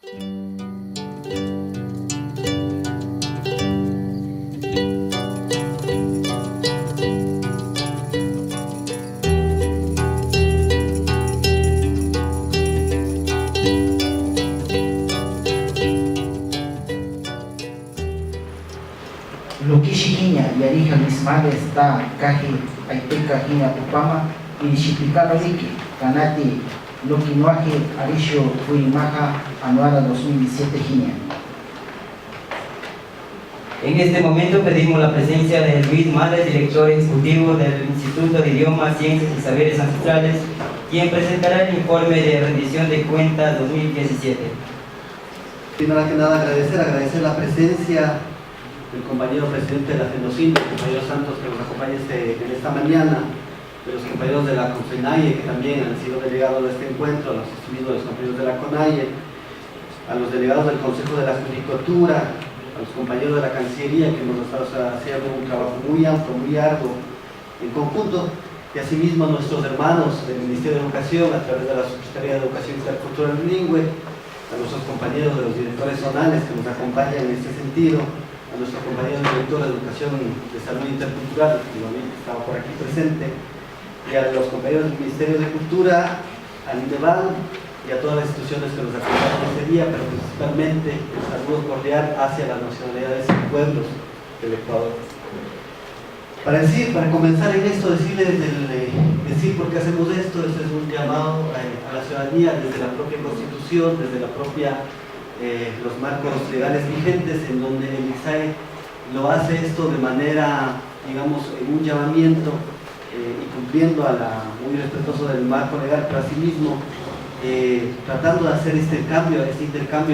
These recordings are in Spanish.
Lukishi hiña yarija mismales ta kaji aiteca hiña pupama y shipicano liki kanati Lukinuaji Arisho Fuimaja Anuara 2017 hiña. En este momento pedimos la presencia de Luis Males, director ejecutivo del Instituto de Idiomas, Ciencias y Saberes Ancestrales, quien presentará el informe de rendición de cuentas 2017. Primero que nada agradecer la presencia del compañero presidente de la FENOCIN, el compañero Santos, que nos acompaña en esta mañana, de los compañeros de la CONFENAIE, que también han sido delegados de este encuentro, a los compañeros de la CONAIE, a los delegados del Consejo de la Judicatura, a los compañeros de la Cancillería, que nos están haciendo un trabajo muy amplio, muy arduo en conjunto, y asimismo a nuestros hermanos del Ministerio de Educación, a través de la Subsecretaría de Educación Intercultural Bilingüe, a nuestros compañeros de los directores zonales que nos acompañan en este sentido, a nuestro compañero director de Educación de Salud Intercultural, que igualmente estaba por aquí presente, y a los compañeros del Ministerio de Cultura, al INEVAL y a todas las instituciones que nos acompañan este día, pero principalmente el saludo cordial hacia las nacionalidades y pueblos del Ecuador. Para comenzar en esto, decir por qué hacemos esto. Este es un llamado a la ciudadanía desde la propia Constitución, desde la propia, los marcos legales vigentes, en donde el ICSAE lo hace esto de manera, digamos, en un llamamiento y cumpliendo muy respetuoso del marco legal, pero asimismo tratando de hacer este intercambio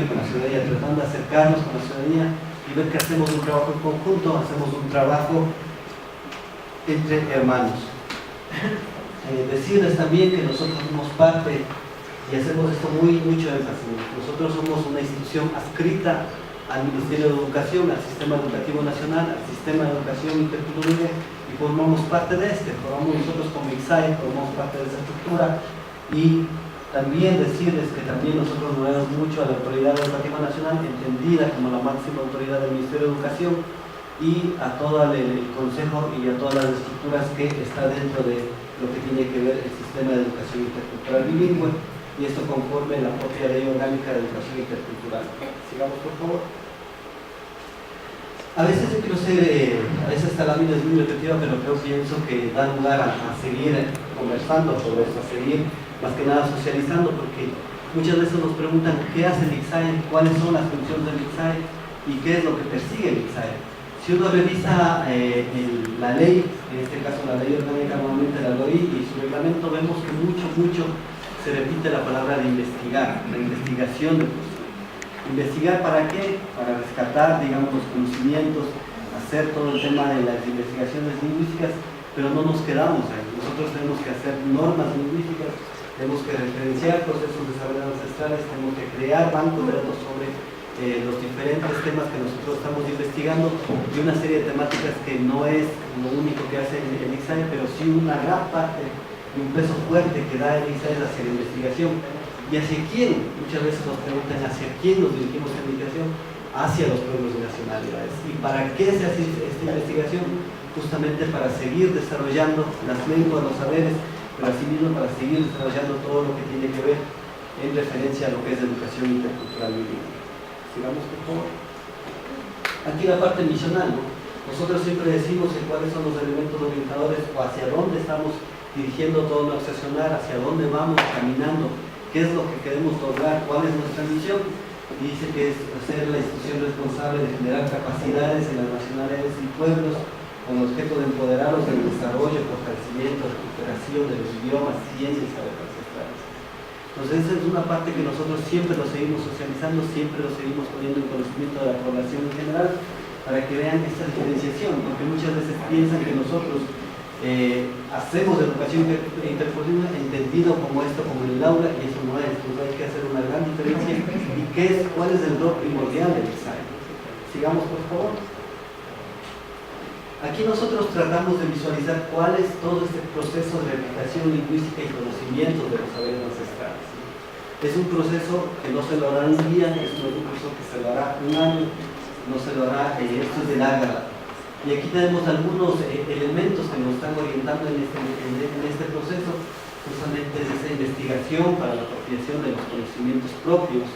con la ciudadanía, tratando de acercarnos con la ciudadanía y ver que hacemos un trabajo en conjunto, hacemos un trabajo entre hermanos. Decirles también que nosotros somos parte, y hacemos esto mucho énfasis, nosotros somos una institución adscrita al Ministerio de Educación, al Sistema Educativo Nacional, al Sistema de Educación Intercultural, y formamos parte de nosotros como ICSAE formamos parte de esa estructura. Y también decirles que también nosotros nos debemos mucho a la Autoridad Educativa Nacional, entendida como la máxima autoridad del Ministerio de Educación, y a todo el Consejo y a todas las estructuras que está dentro de lo que tiene que ver el Sistema de Educación Intercultural Bilingüe, y esto conforme la propia Ley Orgánica de Educación Intercultural. Sigamos, por favor. A veces yo quiero a veces esta lámina es muy repetitiva, pero pienso que da lugar a seguir conversando sobre esto, a seguir más que nada socializando, porque muchas veces nos preguntan qué hace el ICSAE, cuáles son las funciones del ICSAE y qué es lo que persigue el ICSAE. Si uno revisa la ley, en este caso la ley orgánica nuevamente la LOI y su reglamento, vemos que mucho se repite la palabra de investigar, la investigación del proceso. ¿Investigar para qué? Para rescatar, digamos, los conocimientos, hacer todo el tema de las investigaciones lingüísticas, pero no nos quedamos ahí. Nosotros tenemos que hacer normas lingüísticas, tenemos que referenciar procesos de saberes ancestrales, tenemos que crear bancos de datos sobre los diferentes temas que nosotros estamos investigando, y una serie de temáticas que no es lo único que hace el ICSAE, pero sí una gran parte y un peso fuerte que da el ICSAE hacia la investigación. ¿Y hacia quién? Muchas veces nos preguntan hacia quién nos dirigimos la investigación, hacia los pueblos y nacionalidades. ¿Y para qué se hace esta investigación? Justamente para seguir desarrollando las lenguas, los saberes, pero asimismo para seguir desarrollando todo lo que tiene que ver en referencia a lo que es educación intercultural bilingüe. Sigamos, por favor. Aquí la parte misional, ¿no? Nosotros siempre decimos cuáles son los elementos orientadores o hacia dónde estamos dirigiendo todo nuestro accionar, hacia dónde vamos caminando, qué es lo que queremos lograr, cuál es nuestra misión. Y dice que es ser la institución responsable de generar capacidades en las nacionalidades y pueblos con el objeto de empoderarlos en el desarrollo, fortalecimiento, recuperación de los idiomas, ciencias y saberes ancestrales. Entonces esa es una parte que nosotros siempre lo seguimos socializando, siempre lo seguimos poniendo en conocimiento de la población en general, para que vean esta diferenciación, porque muchas veces piensan que nosotros hacemos educación intercultural entendido como esto, como en el aula, y eso no es. Entonces hay que hacer una gran diferencia. ¿Y cuál es el rol primordial del ICSAE? Sigamos, por favor. Aquí nosotros tratamos de visualizar cuál es todo este proceso de replicación lingüística y conocimiento de los saberes ancestrales. Es un proceso que no se lo hará un día, es un proceso que se lo hará un año, no se lo hará, esto es de larga data. Y aquí tenemos algunos elementos que nos están orientando en este proceso, justamente de esa investigación para la apropiación de los conocimientos propios,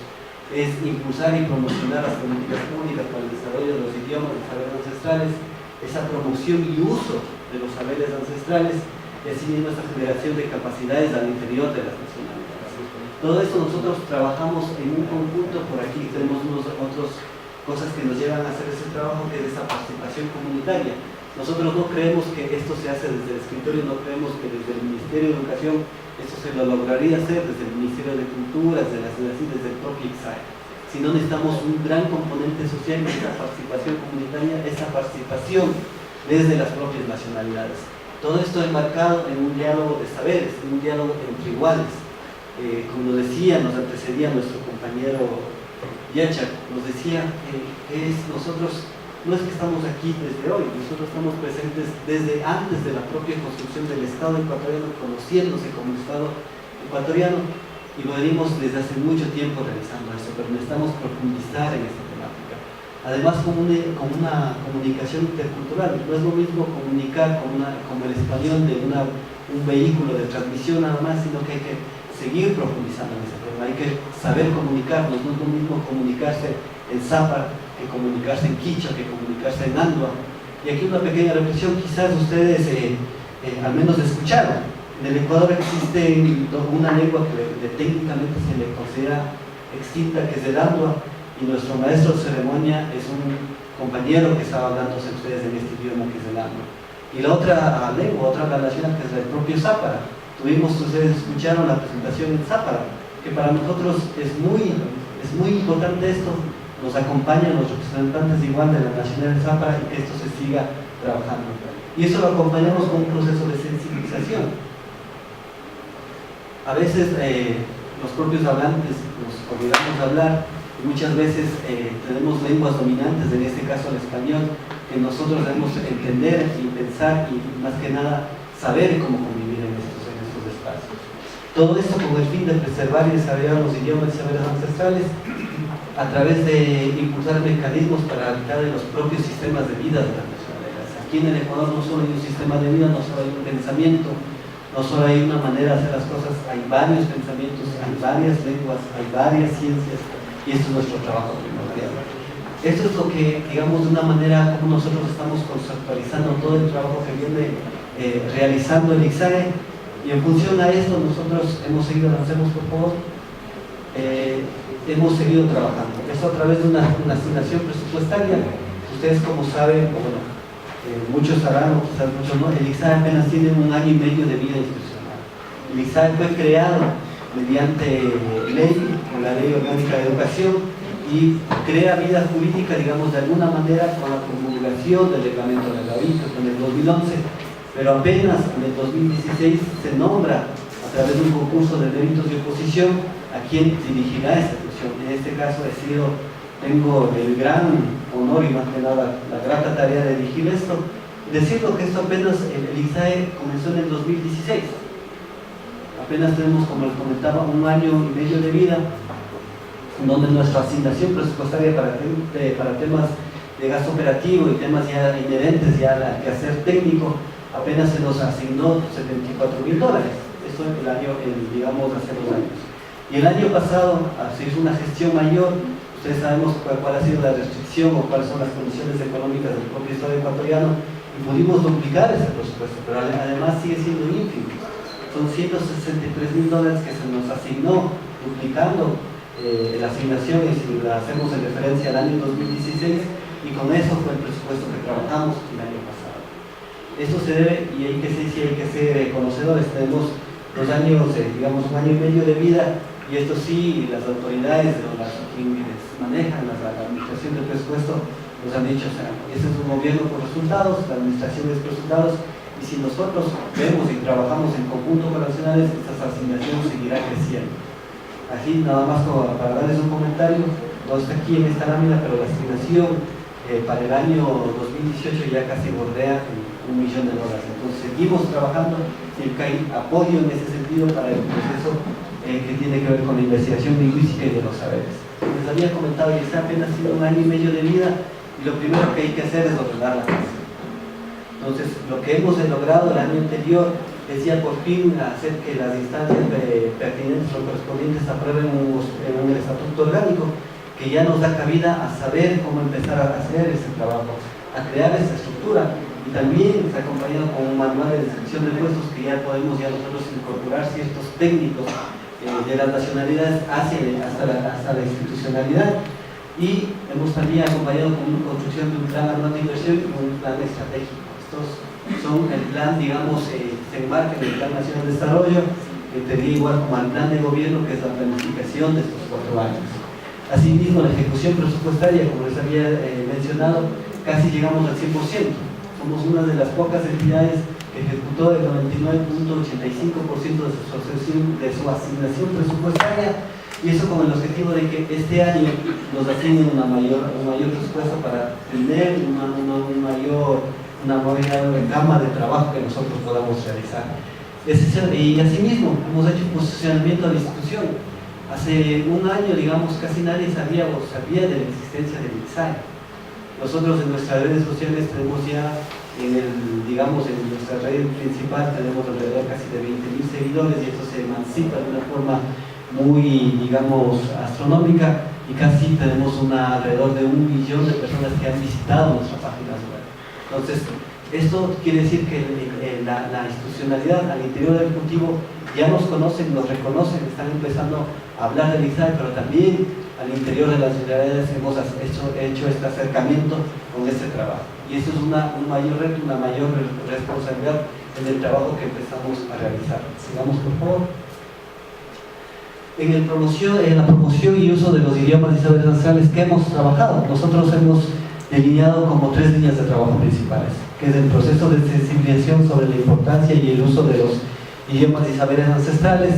es impulsar y promocionar las políticas públicas para el desarrollo de los idiomas, de saberes ancestrales, esa promoción y uso de los saberes ancestrales, y asimismo esta generación de capacidades al interior de las nacionalidades. Todo esto nosotros trabajamos en un conjunto. Por aquí tenemos otras cosas que nos llevan a hacer ese trabajo, que es esa participación comunitaria. Nosotros no creemos que esto se hace desde el escritorio, no creemos que desde el Ministerio de Educación esto se lo lograría hacer, desde el Ministerio de Cultura, desde el propio ICSAE. Si no, necesitamos un gran componente social, esa participación comunitaria, esa participación desde las propias nacionalidades. Todo esto enmarcado en un diálogo de saberes, en un diálogo entre iguales. Como decía, nos antecedía nuestro compañero Yachak, nos decía que nosotros no es que estamos aquí desde hoy, nosotros estamos presentes desde antes de la propia construcción del Estado ecuatoriano, conociéndose como Estado ecuatoriano, y lo venimos desde hace mucho tiempo realizando eso, pero necesitamos profundizar en esta temática. Además, como una comunicación intercultural, no es lo mismo comunicar como el español de un vehículo de transmisión nada más, sino que hay que seguir profundizando en ese tema. Hay que saber comunicarnos, no es lo mismo comunicarse en Zápara que comunicarse en Quichua, que comunicarse en Andua. Y aquí una pequeña reflexión, quizás ustedes al menos escucharon. En el Ecuador existe una lengua que técnicamente se le considera extinta, que es el Andua, y nuestro maestro de ceremonia es un compañero que estaba hablándose ustedes en este idioma, que es el Andua. Y la otra lengua, otra nacional, que es el propio Zápara. Ustedes escucharon la presentación en Zápara, que para nosotros es muy importante esto, nos acompañan los representantes igual de la Nacional de Zápara, y que esto se siga trabajando. Y eso lo acompañamos con un proceso de sensibilización. A veces los propios hablantes nos olvidamos de hablar, y muchas veces tenemos lenguas dominantes, en este caso el español, que nosotros debemos entender y pensar, y más que nada saber cómo convivir en estos espacios. Todo esto con el fin de preservar y desarrollar los idiomas y saberes ancestrales a través de impulsar mecanismos para la evitar de los propios sistemas de vida de las nacionalidades. Aquí en el Ecuador no solo hay un sistema de vida, no solo hay un pensamiento, no solo hay una manera de hacer las cosas, hay varios pensamientos, hay varias lenguas, hay varias ciencias, y esto es nuestro trabajo primordial. Esto es lo que, digamos, de una manera como nosotros estamos conceptualizando todo el trabajo que viene realizando el ICSAE. Y en función a esto nosotros hemos seguido, avancemos por favor, hemos seguido trabajando. Esto a través de una asignación presupuestaria. Ustedes como saben, bueno, muchos sabrán o quizás muchos no, el ICSAE apenas tiene 1 año y medio de vida institucional. El ICSAE fue creado mediante ley, con la Ley Orgánica de Educación, y crea vida jurídica, digamos, de alguna manera con la promulgación del reglamento de la OIT en el 2011. Pero apenas en el 2016 se nombra a través de un concurso de méritos de oposición a quien dirigirá esta institución. En este caso tengo el gran honor y más que nada la grata tarea de dirigir esto. Decirlo que esto apenas el ICSAE comenzó en el 2016. Apenas tenemos, como les comentaba, 1 año y medio de vida, donde nuestra asignación presupuestaria para temas de gasto operativo y temas ya inherentes ya al quehacer técnico, apenas se nos asignó $74,000. Esto en el año, digamos, hace 2 años. Y el año pasado se hizo una gestión mayor. Ustedes sabemos cuál ha sido la restricción o cuáles son las condiciones económicas del propio Estado ecuatoriano, y pudimos duplicar ese presupuesto, pero además sigue siendo ínfimo. Son $163,000 que se nos asignó, duplicando la asignación, y si la hacemos en referencia al año 2016, y con eso fue el presupuesto que trabajamos el año pasado. Esto se debe, y hay que ser conocedores. Tenemos 2 años, digamos 1 año y medio de vida, y esto sí, las autoridades o quienes manejan la administración del presupuesto nos han dicho, o sea, este es un gobierno por resultados, la administración es por resultados, y si nosotros vemos y trabajamos en conjunto con las nacionales, esta asignación seguirá creciendo. Así, nada más para darles un comentario, no está aquí en esta lámina, pero la asignación para el año 2018 ya casi bordea $1 millón. Entonces seguimos trabajando y hay apoyo en ese sentido para el proceso que tiene que ver con la investigación lingüística y de los saberes. Les había comentado que está apenas sido 1 año y medio de vida y lo primero que hay que hacer es ordenar la clase. Entonces, lo que hemos logrado el año anterior es ya por fin hacer que las instancias pertinentes o correspondientes aprueben un estatuto orgánico que ya nos da cabida a saber cómo empezar a hacer ese trabajo, a crear esa estructura, y también está acompañado con un manual de descripción de puestos que ya podemos ya nosotros incorporar ciertos técnicos de las nacionalidades hasta la institucionalidad, y hemos también acompañado con una construcción de un plan anual de inversión y un plan estratégico. Estos son el plan, digamos, se enmarca en el Plan Nacional de Desarrollo, que tendría igual como el plan de gobierno, que es la planificación de estos 4 años. Asimismo, la ejecución presupuestaria, como les había mencionado, casi llegamos al 100%. Somos una de las pocas entidades que ejecutó el 99.85% de su asignación presupuestaria, y eso con el objetivo de que este año nos asignen un mayor presupuesto para tener una mayor gama de trabajo que nosotros podamos realizar. Y asimismo, hemos hecho un posicionamiento de la institución. Hace 1 año, digamos, casi nadie sabía de la existencia del ICSAE. Nosotros en nuestras redes sociales tenemos ya, en nuestra red principal tenemos alrededor casi de 20.000 seguidores, y esto se emancipa de una forma muy, digamos, astronómica, y casi tenemos alrededor de 1 millón de personas que han visitado nuestra página web. Entonces, esto quiere decir que la institucionalidad al interior del Ejecutivo ya nos conocen, nos reconocen, están empezando a hablar del ICSAE, pero también al interior de las ciudades hemos hecho este acercamiento con este trabajo. Y eso es un mayor reto, una mayor responsabilidad en el trabajo que empezamos a realizar. Sigamos, por favor. En la promoción y uso de los idiomas y saberes ancestrales que hemos trabajado, nosotros hemos delineado como 3 líneas de trabajo principales, que es el proceso de sensibilización sobre la importancia y el uso de los idiomas y saberes ancestrales,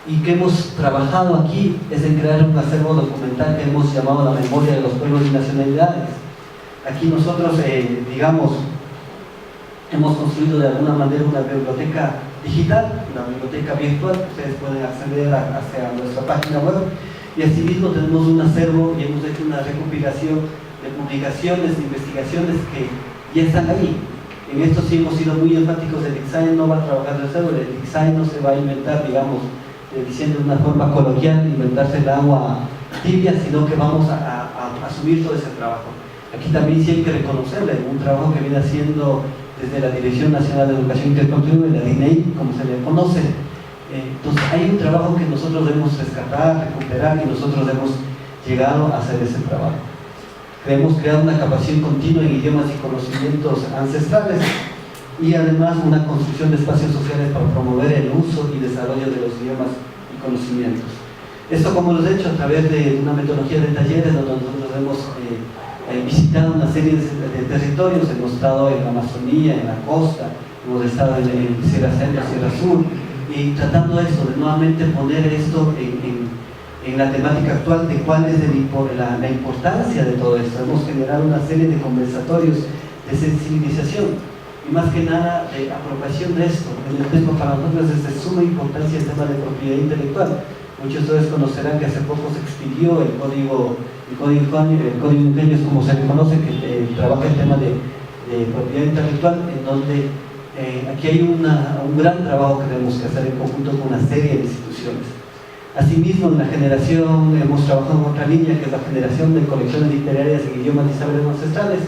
y que hemos trabajado aquí es en crear un acervo documental que hemos llamado la memoria de los pueblos y nacionalidades. Aquí nosotros, hemos construido de alguna manera una biblioteca digital, una biblioteca virtual que ustedes pueden acceder hacia nuestra página web, y asimismo tenemos un acervo y hemos hecho una recopilación de publicaciones, de investigaciones que ya están ahí. En esto sí hemos sido muy enfáticos. El ICSAE no va a trabajar de cero, el ICSAE no se va a inventar, digamos, diciendo de una forma coloquial, inventarse el agua tibia, sino que vamos a asumir todo ese trabajo. Aquí también sí hay que reconocerle un trabajo que viene haciendo desde la Dirección Nacional de Educación Intercontinental, la DINEI, como se le conoce. Entonces hay un trabajo que nosotros debemos rescatar, recuperar, y nosotros hemos llegado a hacer ese trabajo. Hemos creado una capacitación continua en idiomas y conocimientos ancestrales, y además una construcción de espacios sociales para promover el uso y desarrollo de los idiomas y conocimientos. Esto, como lo he hecho, a través de una metodología de talleres donde nosotros hemos visitado una serie de territorios. Hemos estado en la Amazonía, en la costa, hemos estado en Sierra Centro, Sierra Sur, y tratando esto, de nuevamente poner esto en la temática actual de cuál es la importancia de todo esto. Hemos generado una serie de conversatorios de sensibilización y más que nada de apropiación de esto. En el tema para nosotros es de suma importancia el tema de propiedad intelectual. Muchos de ustedes conocerán que hace poco se expidió el código ingenio, como se le conoce, que trabaja el tema de propiedad intelectual, en donde aquí hay un gran trabajo que tenemos que hacer en conjunto con una serie de instituciones. Asimismo, en la generación hemos trabajado en otra línea, que es la generación de colecciones literarias en idiomas y saberes ancestrales.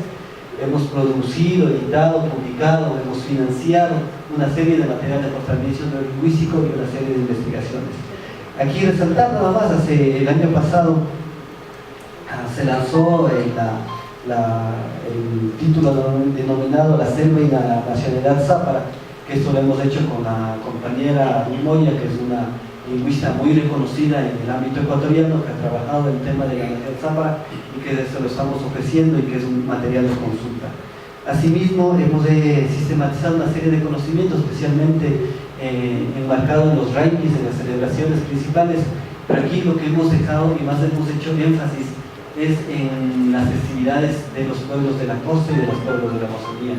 Hemos producido, editado, publicado, hemos financiado una serie de material de fortalecimiento lingüístico y una serie de investigaciones. Aquí resaltar nada más, el año pasado se lanzó el título denominado La Selva y la Nacionalidad Zápara, que esto lo hemos hecho con la compañera Moya, que es una lingüista muy reconocida en el ámbito ecuatoriano, que ha trabajado el tema de la nación zápara, y que se lo estamos ofreciendo y que es un material de consulta. Asimismo, hemos sistematizado una serie de conocimientos, especialmente enmarcado en los rankings, en las celebraciones principales, pero aquí lo que hemos dejado y más hemos hecho énfasis es en las festividades de los pueblos de la costa y de los pueblos de la Amazonía.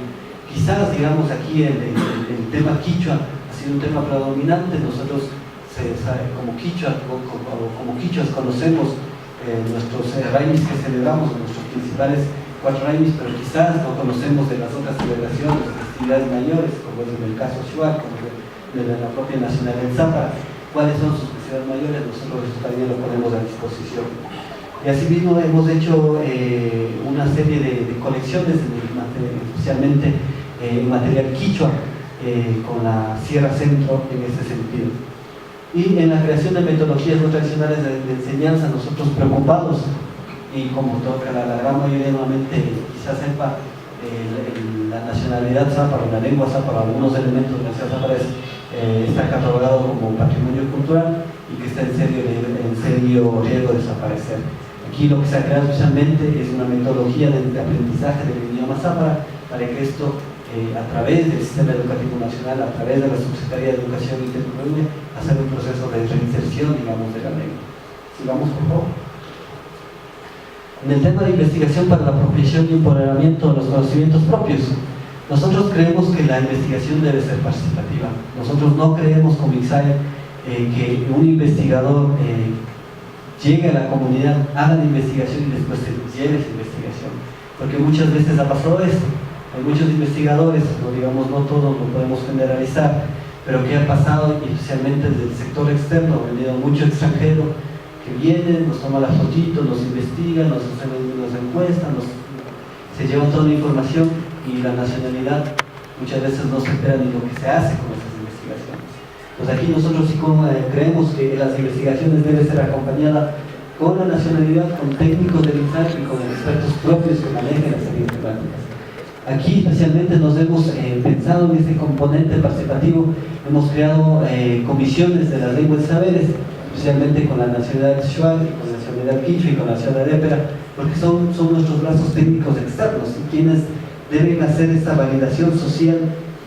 Quizás, digamos, aquí el tema quichua ha sido un tema predominante. Nosotros como quichuas conocemos nuestros raimis que celebramos, nuestros principales 4 raimis, pero quizás no conocemos de las otras celebraciones, festividades mayores, como es en el caso Shuar, como de la propia nacionalidad Zápara. ¿Cuáles son sus festividades mayores? Nosotros eso también lo ponemos a disposición. Y asimismo hemos hecho una serie de colecciones, especialmente en material quichua, con la Sierra Centro en ese sentido. Y en la creación de metodologías no tradicionales de enseñanza, nosotros preocupados, y como toca la gran mayoría nuevamente quizás sepa, la nacionalidad zápara, la lengua zápara, algunos elementos de la nacionalidad zápara está catalogado como patrimonio cultural y que está en serio riesgo de desaparecer. Aquí lo que se ha creado especialmente es una metodología de aprendizaje del idioma zápara para que esto, a través del Sistema Educativo Nacional, a través de la Subsecretaría de Educación Intercultural, hacer un proceso de reinserción, digamos, de la lengua. Sigamos, por favor. En el tema de investigación para la apropiación y empoderamiento de los conocimientos propios, nosotros creemos que la investigación debe ser participativa. Nosotros no creemos como ICSAE que un investigador llegue a la comunidad, haga la investigación y después se lleve esa investigación. Porque muchas veces ha pasado esto. Hay muchos investigadores, no todos, no podemos generalizar, pero ¿qué ha pasado? Y especialmente desde el sector externo, ha venido mucho extranjero que vienen, nos toma las fotitos, nos investigan, nos hacen unas encuestas, se llevan toda la información y la nacionalidad muchas veces no se entera ni lo que se hace con esas investigaciones. Pues aquí nosotros sí creemos que las investigaciones deben ser acompañadas con la nacionalidad, con técnicos del INSAE y con expertos propios que manejen las temáticas. Aquí especialmente nos hemos pensado en este componente participativo, hemos creado comisiones de las lenguas y saberes, especialmente con la nacionalidad Shuar, con la nacionalidad Quichua y con la nacionalidad Épera, porque son nuestros brazos técnicos externos y quienes deben hacer esta validación social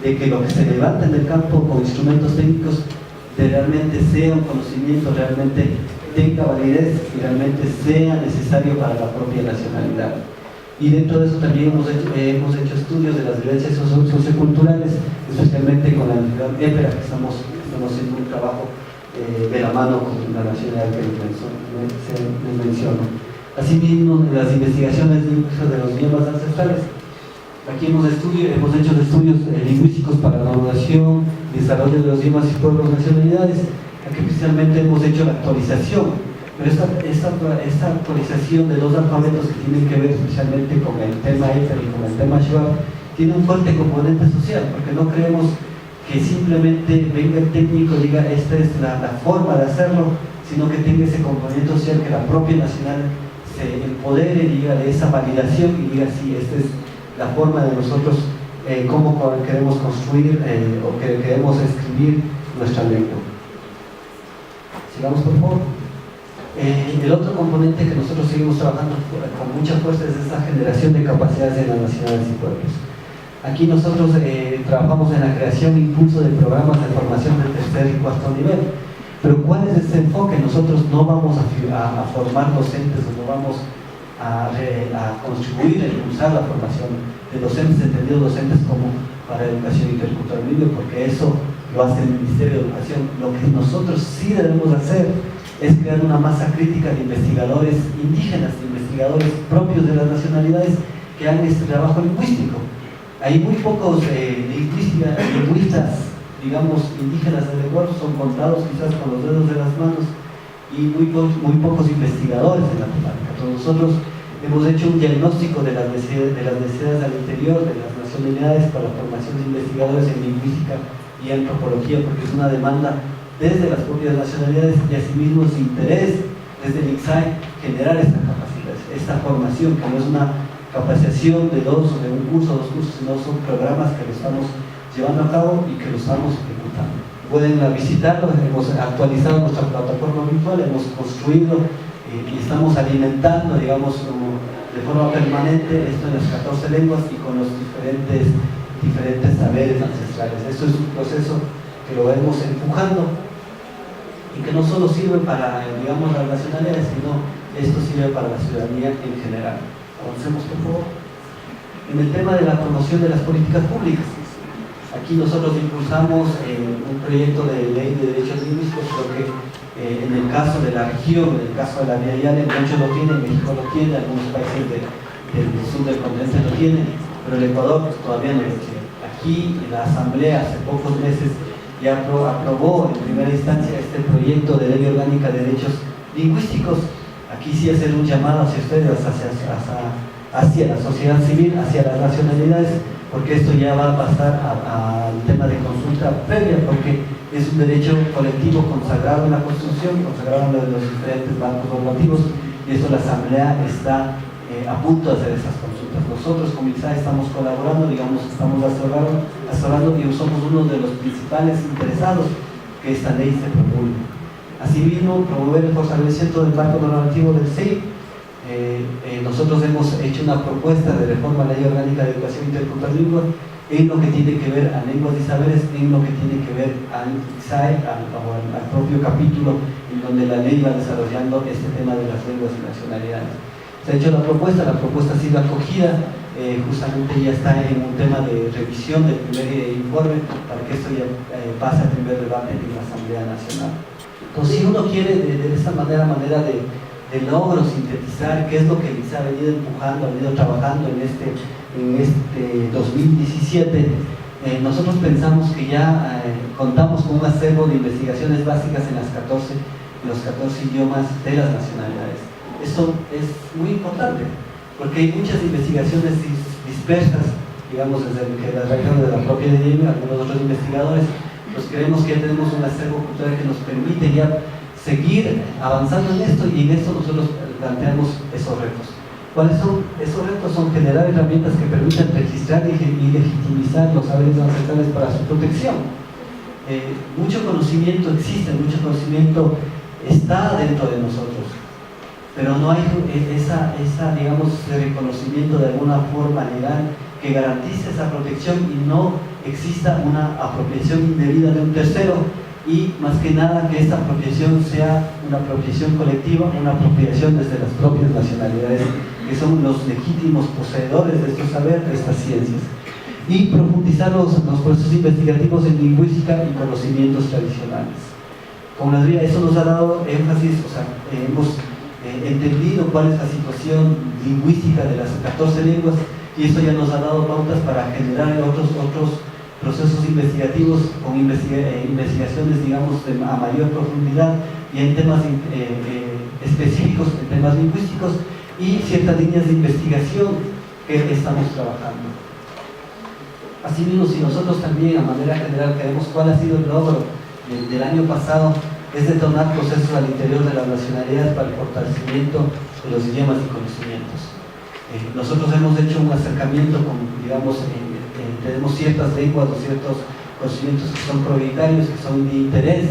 de que lo que se levanta en el campo con instrumentos técnicos realmente sea un conocimiento, realmente tenga validez y realmente sea necesario para la propia nacionalidad. Y dentro de eso también hemos hecho estudios de las violencias socioculturales, especialmente con la nacionalidad Épera, que estamos haciendo un trabajo de la mano con la nacionalidad que les menciono. Asimismo, las investigaciones de los idiomas ancestrales. Aquí hemos hecho estudios lingüísticos para la evaluación y desarrollo de los idiomas y pueblos nacionalidades. Aquí especialmente hemos hecho la actualización. Pero esta actualización de 2 alfabetos que tienen que ver especialmente con el tema Épera y con el tema Shuar tiene un fuerte componente social, porque no creemos que simplemente venga el técnico y diga esta es la forma de hacerlo, sino que tenga ese componente social, que la propia nacional se empodere y diga de esa validación y diga sí, esta es la forma de nosotros cómo queremos construir o que queremos escribir nuestra lengua. Sigamos, por favor. El otro componente que nosotros seguimos trabajando con mucha fuerza es esta generación de capacidades en las nacionalidades y pueblos. Aquí nosotros trabajamos en la creación e impulso de programas de formación de 3er y 4º nivel. Pero ¿cuál es este enfoque? Nosotros no vamos a formar docentes o no vamos a contribuir a impulsar la formación de docentes, entendidos docentes como para educación intercultural bilingüe, porque eso lo hace el Ministerio de Educación. Lo que nosotros sí debemos hacer es crear una masa crítica de investigadores indígenas, de investigadores propios de las nacionalidades que hagan este trabajo lingüístico. Hay muy pocos lingüistas, digamos, indígenas del Ecuador, son contados quizás con los dedos de las manos, y muy pocos investigadores en la temática. Entonces nosotros hemos hecho un diagnóstico de las necesidades al interior de las nacionalidades para la formación de investigadores en lingüística y antropología, porque es una demanda desde las propias nacionalidades y asimismo su interés desde el ICSAE generar esta capacidad, esta formación, que no es una capacitación de 2 o de un curso o 2 cursos, sino son programas que lo estamos llevando a cabo y que lo estamos ejecutando. Pueden visitarlo, hemos actualizado nuestra plataforma virtual, hemos construido y estamos alimentando, digamos, de forma permanente esto en las 14 lenguas y con los diferentes saberes ancestrales. Esto es un proceso que lo vemos empujando y que no solo sirve para, digamos, las nacionalidades, sino esto sirve para la ciudadanía en general. Avancemos, por favor. En el tema de la promoción de las políticas públicas, Aquí nosotros impulsamos un proyecto de ley de derechos lingüísticos, creo que en el caso de la región, en el caso de la Vía Yala, muchos lo tienen, México lo tiene, algunos países del sur del continente lo tienen, pero el Ecuador todavía no lo tiene. Aquí en la Asamblea hace pocos meses ya aprobó en primera instancia este proyecto de ley orgánica de derechos lingüísticos. Aquí sí hacer un llamado hacia ustedes, hacia la sociedad civil, hacia las nacionalidades, porque esto ya va a pasar al tema de consulta previa, porque es un derecho colectivo consagrado en la Constitución, consagrado en los diferentes marcos normativos, y eso la Asamblea está a punto de hacer esas consultas. Nosotros como INSAE estamos colaborando, digamos, estamos asesorando y somos uno de los principales interesados que esta ley se promulgue. Asimismo, promover el fortalecimiento del marco normativo del CEI. Nosotros hemos hecho una propuesta de reforma a la Ley Orgánica de Educación Intercultural en lo que tiene que ver a lenguas y saberes, en lo que tiene que ver al INSAE, al propio capítulo en donde la ley va desarrollando este tema de las lenguas y nacionalidades. Se ha hecho la propuesta ha sido acogida, justamente ya está en un tema de revisión del primer informe para que esto ya pase al primer debate en la Asamblea Nacional. Entonces, si uno quiere de esa manera de logro sintetizar qué es lo que el INSAE ha venido empujando, ha venido trabajando en este 2017, nosotros pensamos que ya contamos con un acervo de investigaciones básicas en los 14 idiomas de las nacionalidades. Esto es muy importante, porque hay muchas investigaciones dispersas, digamos, desde la región de la propia DIEM, algunos otros investigadores, pues creemos que ya tenemos un acervo cultural que nos permite ya seguir avanzando en esto, y en esto nosotros planteamos esos retos. ¿Cuáles son esos retos? Son generar herramientas que permitan registrar y legitimizar los saberes ancestrales para su protección. Mucho conocimiento existe, mucho conocimiento está dentro de nosotros, pero no hay digamos, ese reconocimiento de alguna forma legal que garantice esa protección y no exista una apropiación indebida de un tercero, y más que nada que esta apropiación sea una apropiación colectiva, una apropiación desde las propias nacionalidades, que son los legítimos poseedores de estos saberes, de estas ciencias, y profundizar los procesos investigativos en lingüística y conocimientos tradicionales. Como les decía, eso nos ha dado énfasis, hemos entendido cuál es la situación lingüística de las 14 lenguas, y eso ya nos ha dado pautas para generar otros procesos investigativos con investigaciones, digamos, a mayor profundidad y en temas específicos, en temas lingüísticos, y ciertas líneas de investigación que estamos trabajando. Asimismo, si nosotros también a manera general queremos cuál ha sido el logro del año pasado, es detonar procesos al interior de las nacionalidades para el fortalecimiento de los idiomas y conocimientos. Nosotros hemos hecho un acercamiento con, digamos, tenemos ciertas lenguas o ciertos conocimientos que son prioritarios, que son de interés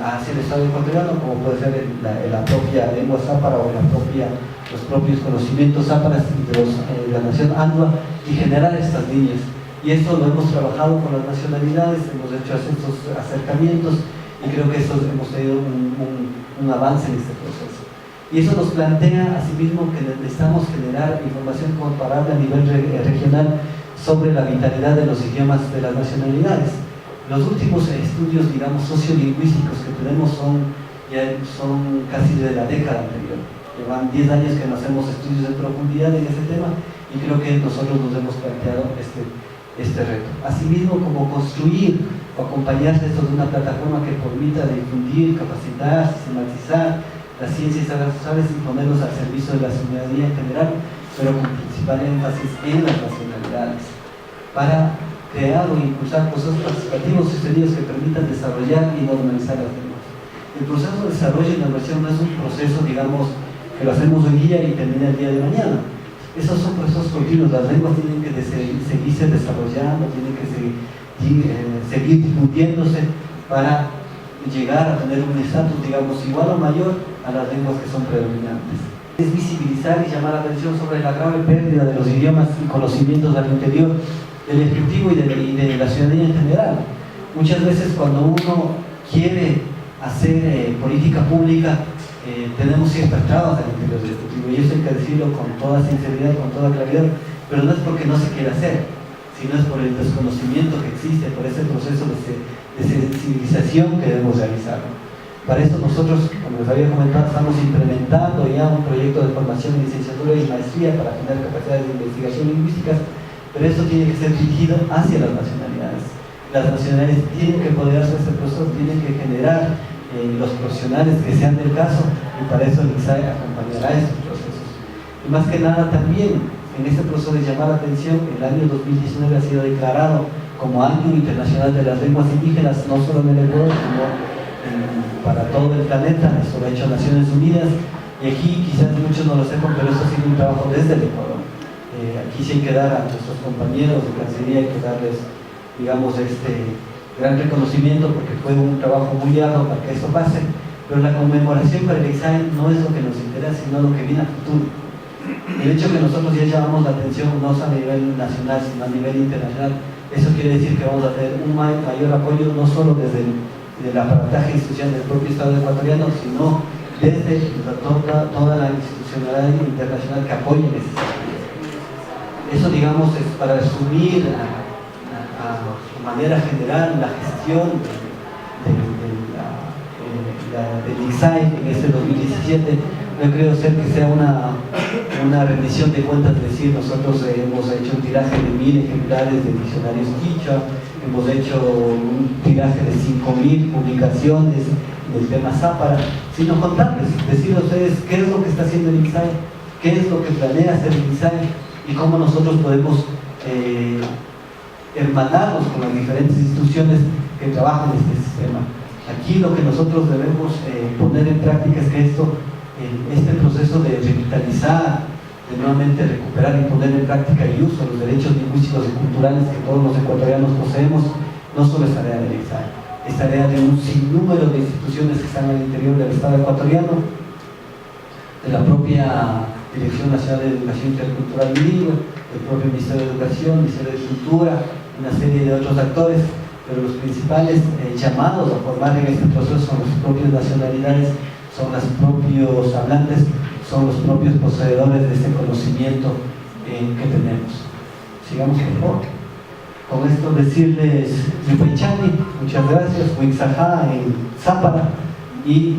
hacia el Estado ecuatoriano, como puede ser la propia lengua zápara o los propios conocimientos záparas de la nación andua, y generar estas líneas. Y esto lo hemos trabajado con las nacionalidades, hemos hecho estos acercamientos, y creo que hemos tenido un avance en este proceso. Y eso nos plantea asimismo que necesitamos generar información comparable a nivel regional sobre la vitalidad de los idiomas de las nacionalidades. Los últimos estudios, digamos, sociolingüísticos que tenemos son casi de la década anterior. Llevan 10 años que no hacemos estudios de profundidad en ese tema, y creo que nosotros nos hemos planteado este reto. Asimismo, como construir o acompañarse esto de una plataforma que permita difundir, capacitar, sistematizar las ciencias sociales y ponerlos al servicio de la ciudadanía en general, pero con principal énfasis en las nacionalidades, para crear o impulsar procesos participativos y sostenidos que permitan desarrollar y normalizar las lenguas. El proceso de desarrollo y normalización no es un proceso, digamos, que lo hacemos hoy día y termina el día de mañana. Esos son procesos continuos. Las lenguas tienen que seguirse desarrollando, tienen que seguir difundiéndose para llegar a tener un estatus, digamos, igual o mayor a las lenguas que son predominantes. Es visibilizar y llamar la atención sobre la grave pérdida de los idiomas y conocimientos al interior del Ejecutivo y de la ciudadanía en general. Muchas veces cuando uno quiere hacer política pública, tenemos ciertas trabas al interior del Ejecutivo, y eso hay que decirlo con toda sinceridad, con toda claridad, pero no es porque no se quiera hacer, sino es por el desconocimiento que existe, por ese proceso de sensibilización que debemos realizar. Para eso nosotros, como les había comentado, estamos implementando ya un proyecto de formación de licenciatura y maestría para tener capacidades de investigación lingüísticas, pero esto tiene que ser dirigido hacia las nacionalidades. Las nacionalidades tienen que apoderarse de este proceso, tienen que generar los profesionales que sean del caso, y para eso el ICSAE acompañará estos procesos. Y más que nada también, en este proceso de llamar la atención, el año 2019 ha sido declarado como Año Internacional de las Lenguas Indígenas, no solo en el Ecuador, sino para todo el planeta. Esto lo ha hecho Naciones Unidas, y aquí quizás muchos no lo sepan, pero esto ha sido un trabajo desde el Ecuador. Aquí sí hay que dar a nuestros compañeros de Cancillería, hay que darles, digamos, este gran reconocimiento, porque fue un trabajo muy arduo para que esto pase, pero la conmemoración para el ICSAE no es lo que nos interesa, sino lo que viene a futuro. El hecho que nosotros ya llamamos la atención no solo a nivel nacional, sino a nivel internacional, eso quiere decir que vamos a tener un mayor apoyo, no solo desde el aparataje institucional del propio Estado ecuatoriano, sino desde toda la institucionalidad internacional que apoya en este sentido. Eso, digamos, es para resumir a manera general la gestión del ICSAE en este 2017. No creo ser que sea una rendición de cuentas, es decir, nosotros hemos hecho un tiraje de 1000 ejemplares de diccionarios quichua, hemos hecho un tiraje de 5000 publicaciones del tema Zápara, sino contarles, decir a ustedes qué es lo que está haciendo el ICSAE, qué es lo que planea hacer el ICSAE y cómo nosotros podemos hermanarnos con las diferentes instituciones que trabajan en este sistema. Aquí lo que nosotros debemos poner en práctica es que este proceso de revitalizar, de nuevamente recuperar y poner en práctica y uso los derechos lingüísticos y culturales que todos los ecuatorianos poseemos, no solo es tarea del ICSAE, es tarea de un sinnúmero de instituciones que están al interior del Estado ecuatoriano, de la propia Dirección Nacional de Educación Intercultural y Bilingüe, del propio Ministerio de Educación, Ministerio de Cultura, una serie de otros actores, pero los principales llamados a formar en este proceso son las propias nacionalidades, son los propios hablantes, son los propios poseedores de este conocimiento que tenemos. Sigamos, por favor. Con esto decirles Yupaychani, muchas gracias, Huixajá en Zápara, y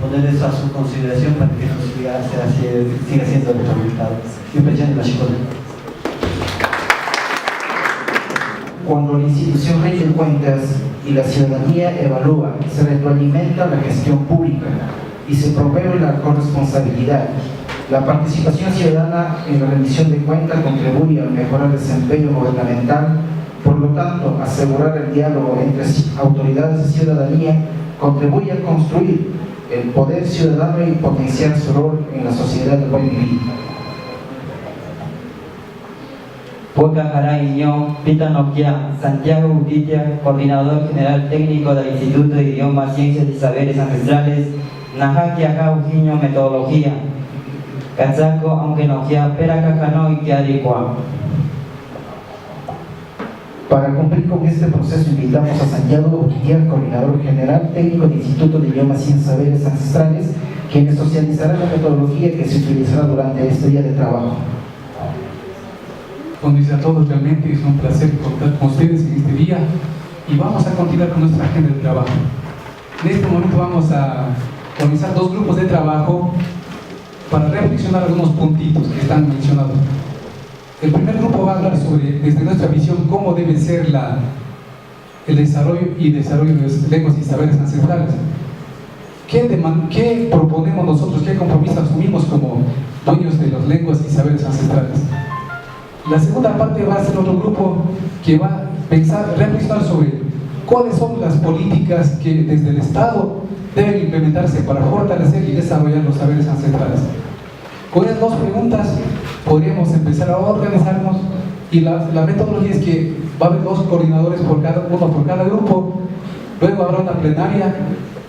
poner eso a su consideración para que eso siga siendo retroalimentado. Yupaychani, la Chicola. Cuando la institución rinde cuentas y la ciudadanía evalúa, se retroalimenta la gestión pública y se promueve la corresponsabilidad. La participación ciudadana en la rendición de cuentas contribuye a mejorar el desempeño gubernamental, por lo tanto, asegurar el diálogo entre autoridades y ciudadanía contribuye a construir el poder ciudadano y potenciar su rol en la sociedad del buen vivir. Puebla Jaraíño, Pita Noquia, Santiago Gutitia, Coordinador General Técnico del Instituto de Idiomas, Ciencias y Saberes Ancestrales, Najakia Jaujiño, Metodología, Cazaco, aunque Noquia, Peracacano y Kiaricua. Para cumplir con este proceso, invitamos a Santiago Gutiérrez, Coordinador General Técnico del Instituto de Idiomas, Ciencias y Saberes Ancestrales, quienes socializarán la metodología que se utilizará durante este día de trabajo. Buenos días a todos, realmente es un placer contar con ustedes en este día y vamos a continuar con nuestra agenda de trabajo. En este momento vamos a organizar 2 grupos de trabajo para reflexionar algunos puntitos que están mencionados. El primer grupo va a hablar sobre, desde nuestra visión, cómo debe ser el desarrollo de las lenguas y saberes ancestrales. ¿Qué proponemos nosotros? ¿Qué compromiso asumimos como dueños de las lenguas y saberes ancestrales? La segunda parte va a ser otro grupo que va a reflexionar sobre cuáles son las políticas que desde el Estado deben implementarse para fortalecer y desarrollar los saberes ancestrales. Con esas 2 preguntas podríamos empezar a organizarnos, y la metodología es que va a haber 2 coordinadores uno por cada grupo, luego habrá una plenaria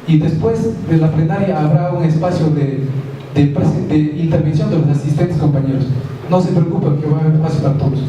y después de la plenaria habrá un espacio de intervención de los asistentes compañeros. No se preocupen que va a haber espacio para todos.